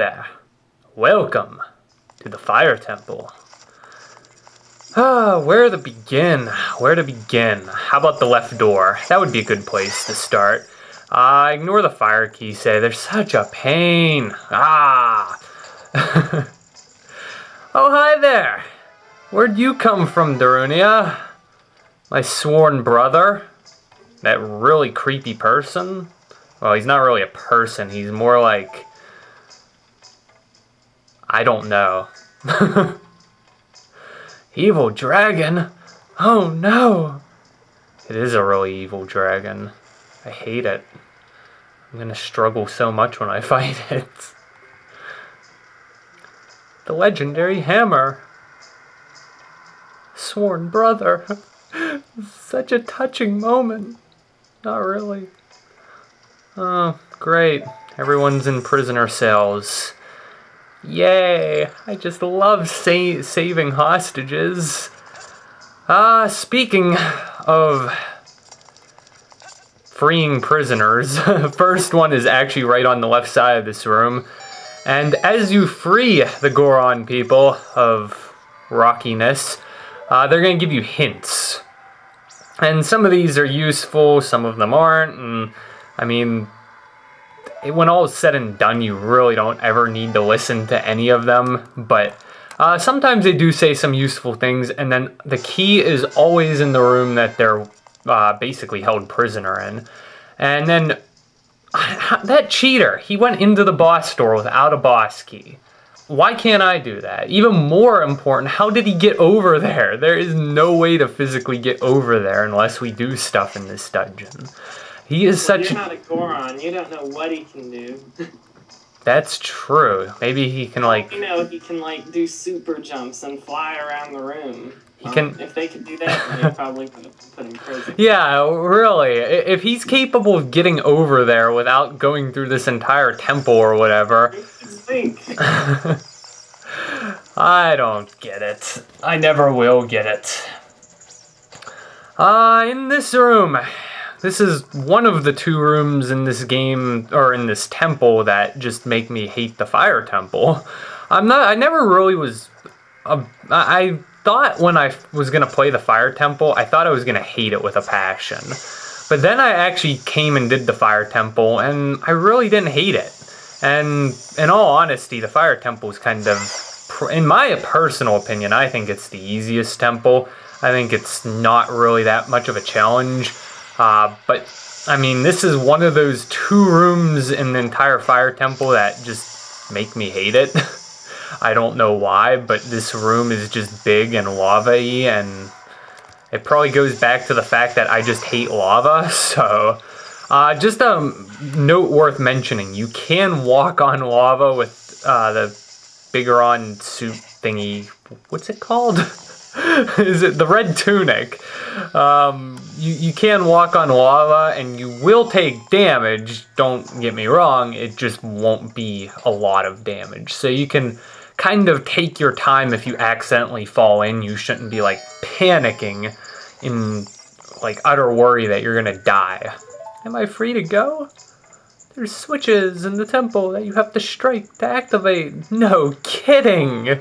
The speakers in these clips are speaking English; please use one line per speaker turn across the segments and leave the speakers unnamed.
there. Welcome to the Fire Temple. Where to begin? How about the left door? That would be a good place to start. Ignore the fire key, say. They're such a pain. Oh, hi there. Where'd you come from, Darunia? My sworn brother? That really creepy person? Well, he's not really a person. He's more like... I don't know. Evil dragon? Oh no! It is a really evil dragon. I hate it. I'm gonna struggle so much when I fight it. The legendary hammer. Sworn brother. Such a touching moment. Not really. Oh, great. Everyone's in prisoner cells. Yay! I just love saving hostages. Speaking of freeing prisoners, first one is actually right on the left side of this room. And as you free the Goron people of rockiness, they're going to give you hints. And some of these are useful, some of them aren't, and I mean... when all is said and done, you really don't ever need to listen to any of them, but sometimes they do say some useful things, and then the key is always in the room that they're basically held prisoner in. And then, that cheater, he went into the boss door without a boss key. Why can't I do that? Even more important, how did he get over there? There is no way to physically get over there unless we do stuff in this dungeon. He is such...
You're not a Goron. You don't know what he can do.
That's true. Maybe he can, like...
You know, he can, like, do super jumps and fly around the room.
He can...
If they could do that, they probably could have put him in prison.
Yeah, really. If he's capable of getting over there without going through this entire temple or whatever...
Think.
I don't get it. I never will get it. In this room... This is one of the two rooms in this game, or in this temple, that just make me hate the Fire Temple. I never really was... I thought when I was going to play the Fire Temple, I thought I was going to hate it with a passion. But then I actually came and did the Fire Temple, and I really didn't hate it. And in all honesty, the Fire Temple is kind of... In my personal opinion, I think it's the easiest temple. I think it's not really that much of a challenge. But, I mean, this is one of those two rooms in the entire Fire Temple that just make me hate it. I don't know why, but this room is just big and lava-y, and it probably goes back to the fact that I just hate lava, so... just a note worth mentioning, you can walk on lava with the Bigoron suit thingy. What's it called? Is it the red tunic? You can walk on lava and you will take damage, don't get me wrong, it just won't be a lot of damage. So you can kind of take your time if you accidentally fall in. You shouldn't be like panicking in like utter worry that you're gonna die. Am I free to go? There's switches in the temple that you have to strike to activate. No kidding!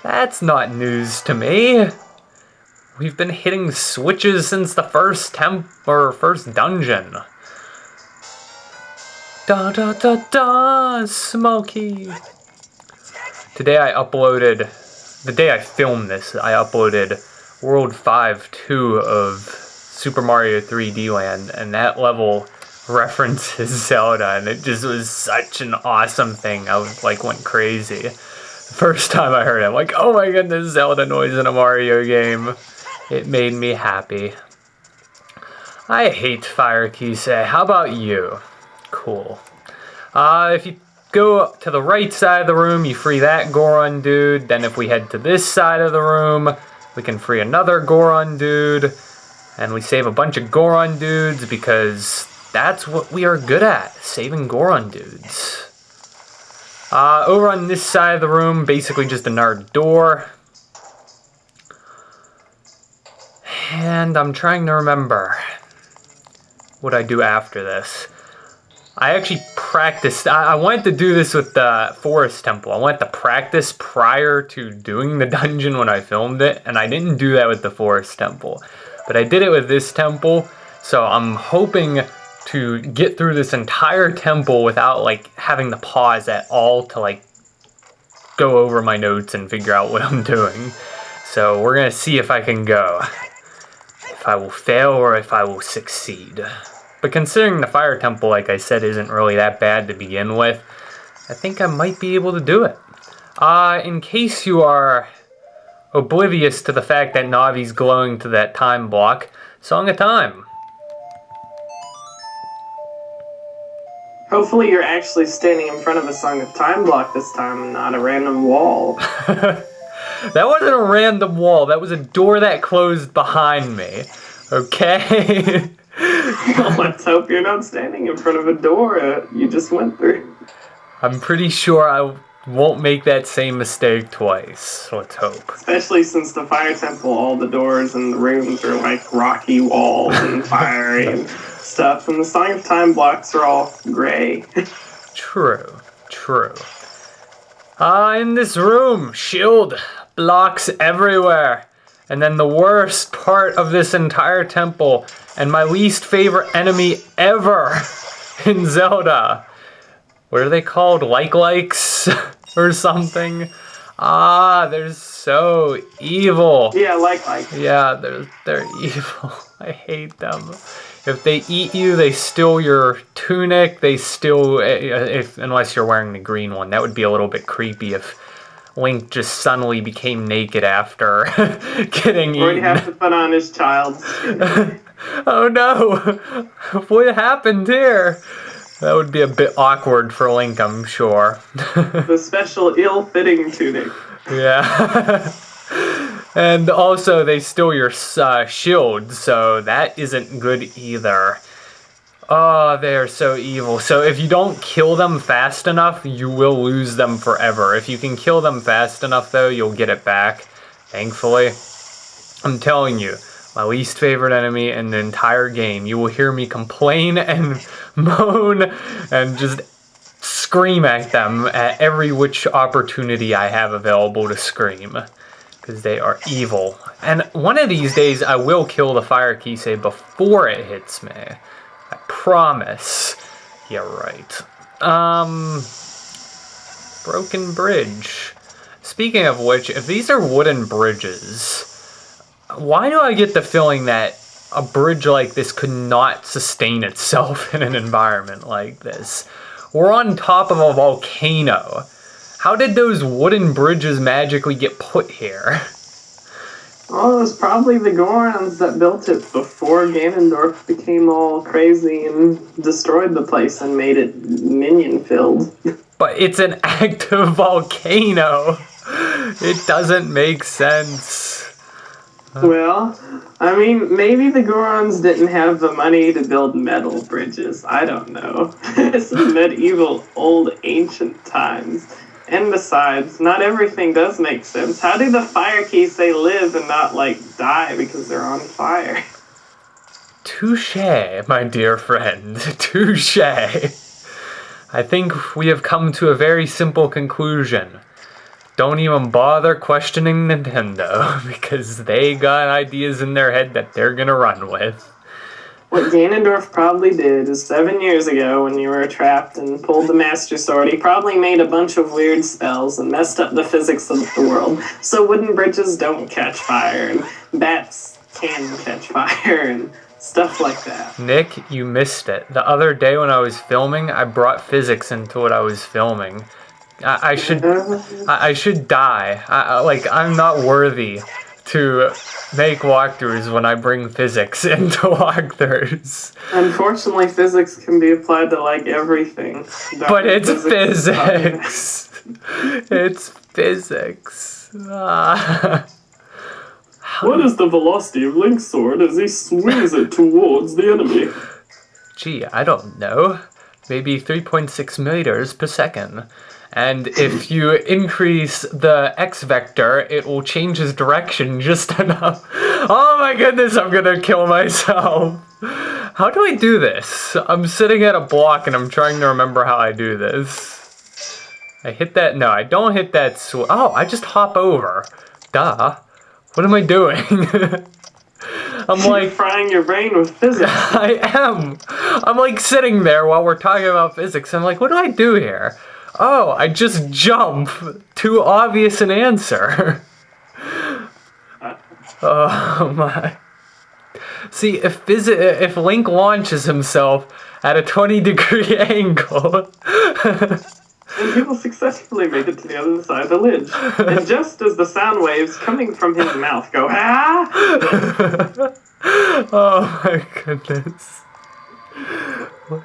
That's not news to me. We've been hitting switches since the first first dungeon. Da da da da, Smokey. Today I uploaded, the day I filmed this, I uploaded World 5-2 of Super Mario 3D Land, and that level references Zelda, and it just was such an awesome thing. I was like, went crazy. First time I heard it, I'm like, oh my goodness, Zelda noise in a Mario game. It made me happy. I hate Fire Kisei. How about you? Cool. If you go to the right side of the room, you free that Goron dude. Then if we head to this side of the room, we can free another Goron dude. And we save a bunch of Goron dudes because that's what we are good at, saving Goron dudes. Over on this side of the room, basically just another door. And I'm trying to remember what I do after this. I actually practice. I wanted to do this with the Forest Temple. I wanted to practice prior to doing the dungeon when I filmed it, and I didn't do that with the Forest Temple. But I did it with this temple, so I'm hoping to get through this entire temple without, like, having to pause at all to, like, go over my notes and figure out what I'm doing. So we're gonna see if I can go. If I will fail or if I will succeed. But considering the Fire Temple, like I said, isn't really that bad to begin with, I think I might be able to do it. In case you are oblivious to the fact that Navi's glowing to that time block, Song of Time.
Hopefully you're actually standing in front of a Song of Time block this time and not a random wall.
That wasn't a random wall. That was a door that closed behind me. Okay?
Well, let's hope you're not standing in front of a door you just went through.
I'm pretty sure I won't make that same mistake twice. Let's hope.
Especially since the Fire Temple, all the doors and the rooms are like rocky walls and fiery and stuff, and the Song of Time blocks are all gray.
True. In this room, shield blocks everywhere. And then the worst part of this entire temple, and my least favorite enemy ever in Zelda. What are they called? Like-likes or something? They're so evil.
Yeah, like.
Yeah, they're evil. I hate them. If they eat you, they steal your tunic. They steal, unless you're wearing the green one. That would be a little bit creepy if Link just suddenly became naked after getting eaten.
Or he'd have to put on his child's tunic.
Oh no! What happened here? That would be a bit awkward for Link, I'm sure.
The special ill-fitting tunic.
Yeah. And also, they steal your shield, so that isn't good either. Oh, they are so evil. So if you don't kill them fast enough, you will lose them forever. If you can kill them fast enough, though, you'll get it back, thankfully. I'm telling you, my least favorite enemy in the entire game. You will hear me complain and moan and just scream at them at every which opportunity I have available to scream. Because they are evil. And one of these days, I will kill the Fire Kisei before it hits me. I promise. Yeah, right. Broken bridge. Speaking of which, if these are wooden bridges, why do I get the feeling that a bridge like this could not sustain itself in an environment like this? We're on top of a volcano. How did those wooden bridges magically get put here?
Oh, it was probably the Gorons that built it before Ganondorf became all crazy and destroyed the place and made it minion-filled.
But it's an active volcano. It doesn't make sense.
Well, I mean, maybe the Gorons didn't have the money to build metal bridges. I don't know. This is medieval, old, ancient times. And besides, not everything does make sense. How do the Fire Kisei live and not, like, die because they're on fire?
Touché, my dear friend. Touché. I think we have come to a very simple conclusion. Don't even bother questioning Nintendo, because they got ideas in their head that they're gonna run with.
What Ganondorf probably did is 7 years ago when you were trapped and pulled the Master Sword, he probably made a bunch of weird spells and messed up the physics of the world. So wooden bridges don't catch fire, and bats can catch fire, and stuff like that.
Nick, you missed it. The other day when I was filming, I brought physics into what I was filming. I should die. I'm not worthy to make walkthroughs when I bring physics into walkthroughs.
Unfortunately, physics can be applied to, like, everything.
But it's physics. It's physics.
What is the velocity of Link's sword as he swings it towards the enemy?
Gee, I don't know. Maybe 3.6 meters per second. And if you increase the X vector, it will change his direction just enough. Oh my goodness, I'm gonna kill myself. How do I do this? I'm sitting at a block and I'm trying to remember how I do this. I hit that. No, I don't hit that switch. Oh, I just hop over. Duh. What am I doing? I'm like
frying your brain with physics.
I am. I'm like sitting there while we're talking about physics. I'm like, what do I do here? Oh, I just jump. Too obvious an answer. Oh my. See, if Link launches himself at a 20-degree angle.
And people successfully made it to the other side of the ledge. And just as the sound waves coming from his mouth go, ah!
Oh my goodness.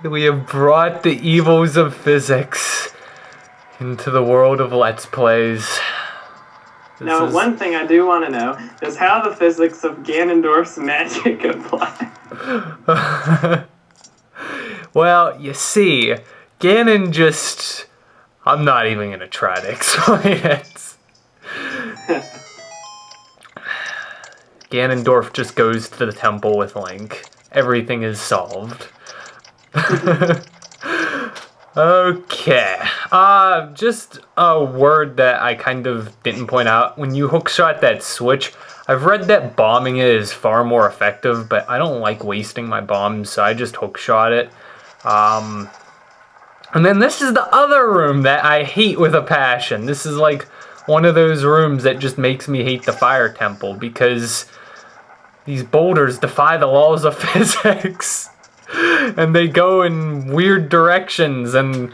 We have brought the evils of physics into the world of Let's Plays.
Now, one thing I do want to know is how the physics of Ganondorf's magic apply.
Well, you see, Ganon just... I'm not even going to try to explain it. Ganondorf just goes to the temple with Link. Everything is solved. Okay. Just a word that I kind of didn't point out. When you hookshot that switch, I've read that bombing it is far more effective, but I don't like wasting my bombs, so I just hookshot it. And then this is the other room that I hate with a passion. This is like one of those rooms that just makes me hate the fire temple because these boulders defy the laws of physics. And they go in weird directions and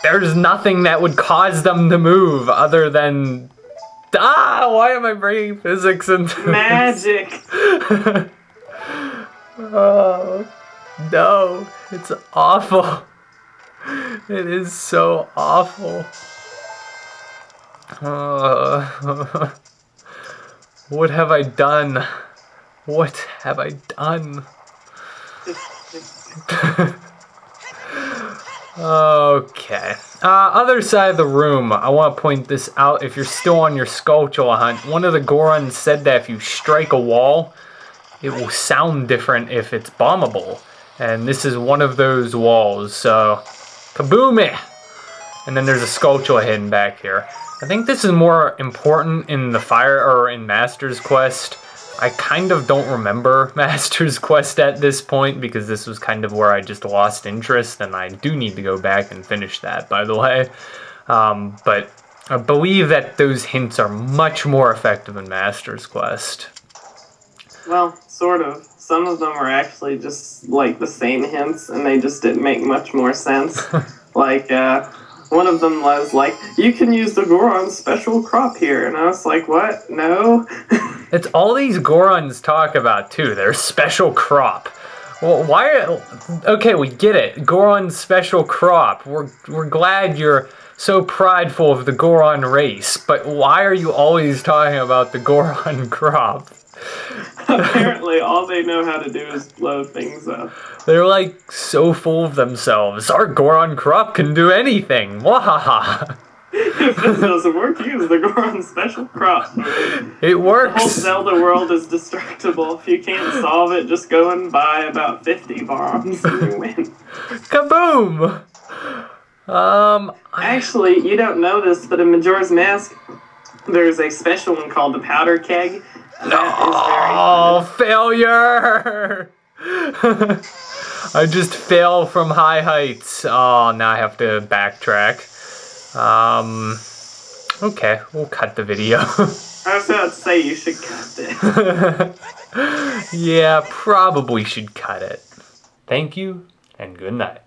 there's nothing that would cause them to move other than... why am I bringing physics into
magic?
Oh, no, it's awful. It is so awful. What have I done? What have I done? Okay. Other side of the room, I want to point this out. If you're still on your Skulltula hunt, one of the Gorons said that if you strike a wall, it will sound different if it's bombable. And this is one of those walls, so... Kaboom it! And then there's a Skulltula hidden back here. I think this is more important in the in Master's Quest. I kind of don't remember Master's Quest at this point because this was kind of where I just lost interest, and I do need to go back and finish that, by the way. But I believe that those hints are much more effective in Master's Quest.
Well, sort of. Some of them were actually just like the same hints, and they just didn't make much more sense. Like, one of them was like, you can use the Goron's special crop here. And I was like, what? No?
It's all these Gorons talk about, too. Their special crop. Well, why... Okay, we get it. Goron's special crop. We're glad you're so prideful of the Goron race. But why are you always talking about the Goron crop?
Apparently, all they know how to do is blow things up.
They're like so full of themselves. Our Goron crop can do anything. Wahaha.
If this doesn't work, use the Goron special crop.
It works.
The whole Zelda world is destructible. If you can't solve it, just go and buy about 50 bombs and you win.
Kaboom!
Actually, you don't know this, but in Majora's Mask, there's a special one called the Powder Keg.
Oh, failure! I just fell from high heights. Oh, now I have to backtrack. Okay, we'll cut the video.
I was about to say you should cut it.
Yeah, probably should cut it. Thank you, and good night.